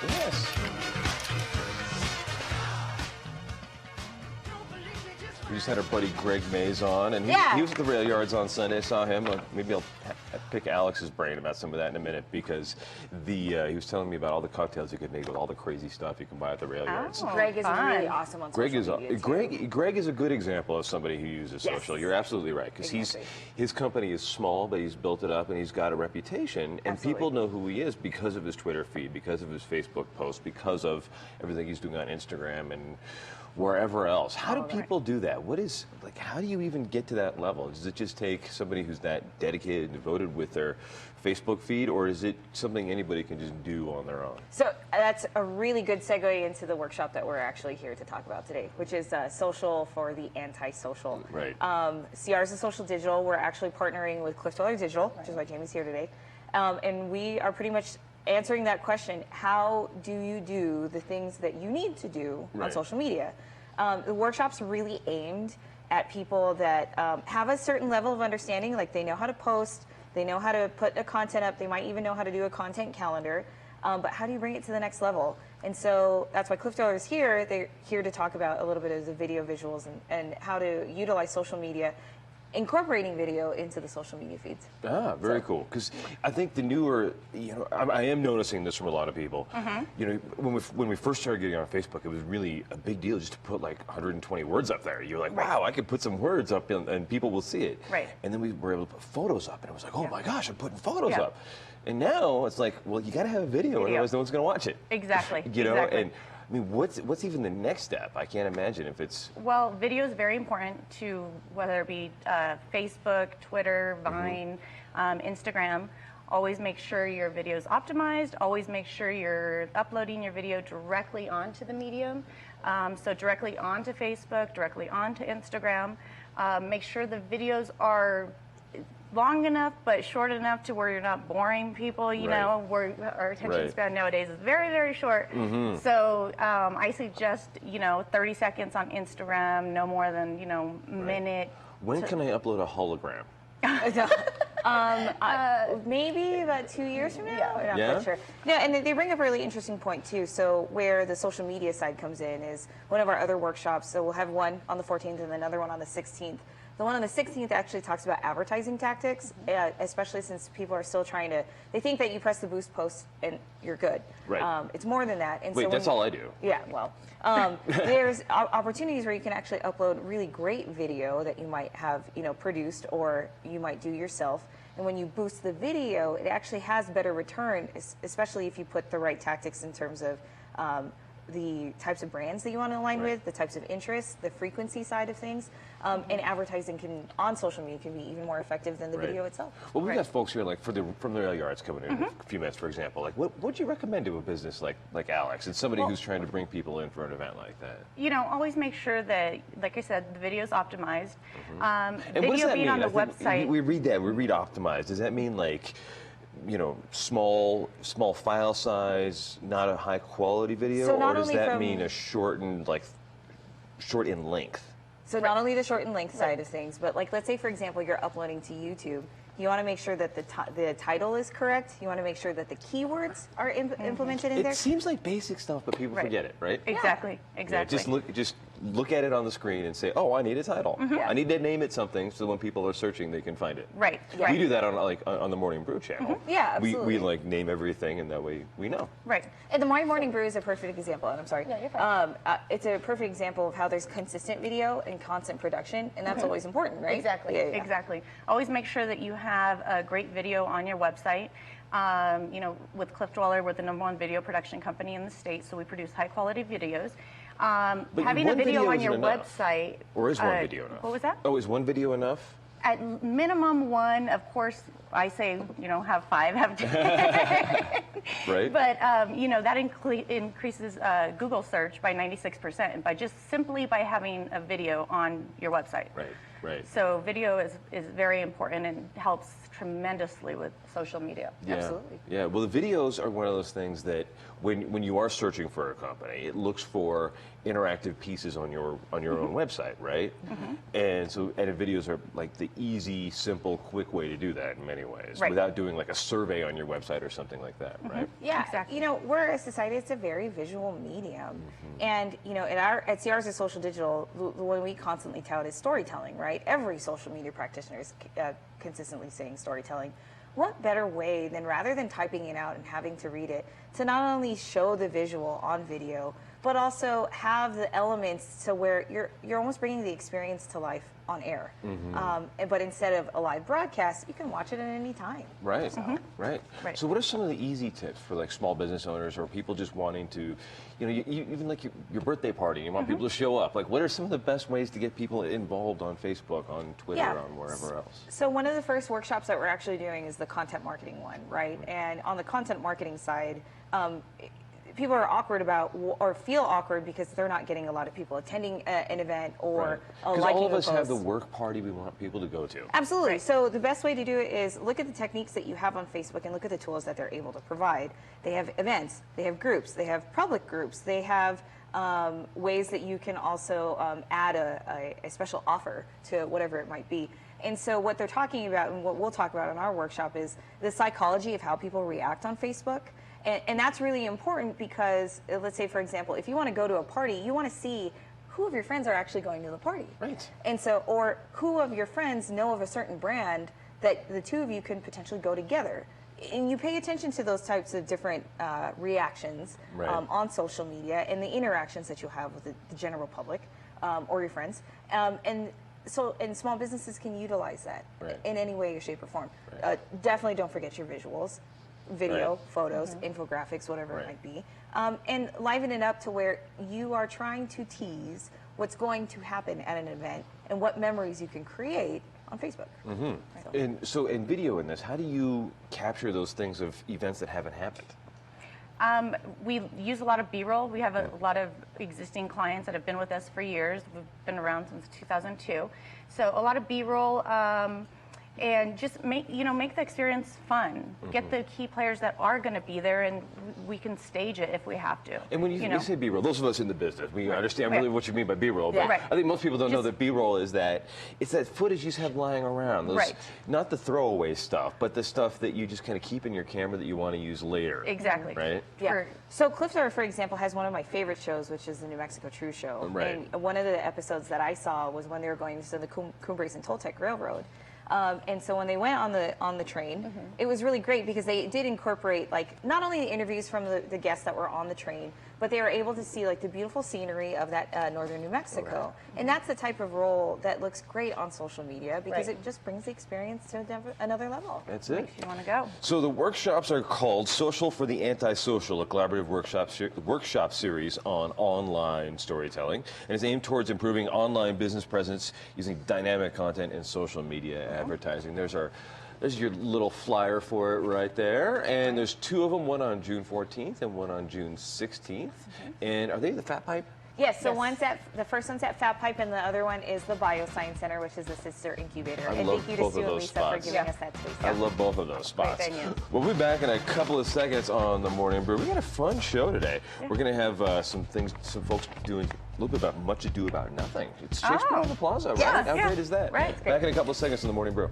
Yes. We just had our buddy Greg Mays on, and he was at the Rail Yards on Sunday. I saw him. Maybe I'll pick Alex's brain about some of that in a minute, because he was telling me about all the cocktails you could make with all the crazy stuff you can buy at the Rail Yards. Greg is really awesome on social media. Greg is a good example of somebody who uses social. You're absolutely right, because his company is small, but he's built it up and he's got a reputation, and people know who he is because of his Twitter feed, because of his Facebook posts, because of everything he's doing on Instagram and wherever else. How do people do that? How do you even get to that level? Does it just take somebody who's that dedicated and devoted with their Facebook feed, or is it something anybody can just do on their own? So that's a really good segue into the workshop that we're actually here to talk about today, which is social for the anti-social. Right. Siarza Social Digital, we're actually partnering with Cliff Dweller Digital, which is why Jamie's here today. And we are pretty much answering that question: how do you do the things that you need to do on social media? The workshop's really aimed at people that have a certain level of understanding, like they know how to post, they know how to put a content up, they might even know how to do a content calendar, but how do you bring it to the next level? And so that's why Cliff Dweller is here. They're here to talk about a little bit of the video visuals and how to utilize social media, incorporating video into the social media feeds. Very cool. Because I think the newer, I am noticing this from a lot of people. When we first started getting on Facebook, it was really a big deal just to put like 120 words up there. You're like, wow, I could put some words up and people will see it. Right. And then we were able to put photos up, and it was like, oh my gosh, I'm putting photos up. And now it's like, well, you got to have a video, otherwise no one's going to watch it. Exactly. And I mean, what's even the next step? I can't imagine if it's... Well, video is very important to whether it be Facebook, Twitter, Vine, Instagram. Always make sure your video is optimized. Always make sure you're uploading your video directly onto the medium. So directly onto Facebook, directly onto Instagram. Make sure the videos are long enough but short enough to where you're not boring people. You know, our attention span nowadays is very, very short. So I suggest 30 seconds on Instagram, no more than minute. When can I upload a hologram? Maybe about 2 years from now. I'm not quite sure. Yeah, and they bring up a really interesting point too. So where the social media side comes in is one of our other workshops. So we'll have one on the 14th and another one on the 16th. The one on the 16th actually talks about advertising tactics, especially since people are still trying to, they think that you press the boost post and you're good. Right. It's more than that. And Wait, that's all I do. Yeah, well, there's opportunities where you can actually upload really great video that you might have, produced, or you might do yourself. And when you boost the video, it actually has better return, especially if you put the right tactics in terms of the types of brands that you want to align with, the types of interests, the frequency side of things, and advertising on social media can be even more effective than the video itself. Well, we've got folks here from the Rail Yards coming in a few minutes, for example. Like, what would you recommend to a business like Alex and somebody who's trying to bring people in for an event like that? Always make sure that, like I said, the video is optimized. And video what does that being mean? on the website. We read optimized. Does that mean like, small file size, not a high quality video, So or does that mean a short in length? So not only the short and length side of things, but like, let's say for example, you're uploading to YouTube. You want to make sure that the title is correct. You want to make sure that the keywords are implemented in there. It seems like basic stuff, but people forget it, right? Exactly. Just look at it on the screen and say, oh, I need a title. I need to name it something so when people are searching, they can find it. Right. We do that on the Morning Brew channel. Yeah, absolutely. We name everything, and that way we know. Right. And the Morning Brew is a perfect example. And I'm sorry. Yeah, you're fine. It's a perfect example of how there's consistent video and constant production, and that's always important, right? Exactly. Exactly. Always make sure that you have a great video on your website. With Cliff Dweller, we're the #1 video production company in the state, so we produce high quality videos. Having a video on your website. Or is one video enough? What was that? Oh, is one video enough? At minimum one, of course, I say, have 5, have 10. Right. But, that increases Google search by 96% by just simply by having a video on your website. Right. So video is very important and helps tremendously with social media. Yeah. Absolutely. Yeah. Well, the videos are one of those things that when you are searching for a company, it looks for interactive pieces on your own website, right? And the videos are like the easy, simple, quick way to do that in many ways, Right. without doing like a survey on your website or something like that, right? Yeah, Exactly. you know, we're a society, it's a very visual medium. And, you know, at Siarza Social Digital, the one we constantly tout is storytelling, right? Every social media practitioner is consistently saying storytelling. What better way than, rather than typing it out and having to read it, to not only show the visual on video, but also have the elements to where you're almost bringing the experience to life on air. But instead of a live broadcast, you can watch it at any time. Right, right. Right. So what are some of the easy tips for like small business owners or people just wanting to, you know, even like your birthday party, you want people to show up. Like what are some of the best ways to get people involved on Facebook, on Twitter, Yeah. on wherever else? So one of the first workshops that we're actually doing is the content marketing one, right? And on the content marketing side, people are awkward about or feel awkward because they're not getting a lot of people attending an event or Because liking all of a us have the post. work party we want people to go to. Absolutely. So the best way to do it is look at the techniques that you have on Facebook and look at the tools that they're able to provide. They have events, they have groups, they have public groups, they have ways that you can also add a special offer to whatever it might be. And so what they're talking about and what we'll talk about in our workshop is the psychology of how people react on Facebook. And that's really important because, let's say, for example, if you want to go to a party, you want to see who of your friends are actually going to the party. Right. And so, or who of your friends know of a certain brand that the two of you can potentially go together. And you pay attention to those types of different reactions Right. on social media and the interactions that you'll have with the general public or your friends. And small businesses can utilize that Right. in any way, shape, or form. Definitely don't forget your visuals. Video, Right. photos, infographics, whatever Right. it might be, and liven it up to where you are trying to tease what's going to happen at an event and what memories you can create on Facebook. And so in video in this, how do you capture those things of events that haven't happened? We use a lot of B-roll. We have a lot of existing clients that have been with us for years. We've been around since 2002. So a lot of B-roll. And just make the experience fun. Get the key players that are going to be there, and we can stage it if we have to. And when you say B-roll, those of us in the business, we understand really what you mean by B-roll. But Yeah. Right. I think most people don't know Just- that B-roll is that it's that footage you just have lying around. Those, Right. Not the throwaway stuff, but the stuff that you just kind of keep in your camera that you want to use later. Exactly. Right. Yeah. For- So Clifton, for example, has one of my favorite shows, which is the New Mexico True Show. Right. And one of the episodes that I saw was when they were going to the Cumbres and Toltec Railroad. And so when they went on the train, it was really great because they did incorporate like not only the interviews from the guests that were on the train, but they were able to see like the beautiful scenery of that northern New Mexico. And that's the type of role that looks great on social media because Right. it just brings the experience to another level. That's it. If you want to go. So the workshops are called Social for the Antisocial, a collaborative workshop series on online storytelling, and is aimed towards improving online business presence using dynamic content and social media advertising. There's your little flyer for it right there, and there's two of them, one on June 14th and one on June 16th. And are they the Fat Pipe? Yes, so Yes. the first one's at Fat Pipe, and the other one is the Bioscience Center, which is the sister incubator. I and love thank you to both Sue of and those Lisa for spots. giving Yeah. us that space. I love both of those spots. venue. We'll be back in a couple of seconds on the Morning Brew. We got a fun show today. We're going to have some folks doing a little bit about Much Ado About Nothing. It's Shakespeare on the Plaza, right? Yeah, How yeah. great is that? Right. Back in a couple of seconds on the Morning Brew.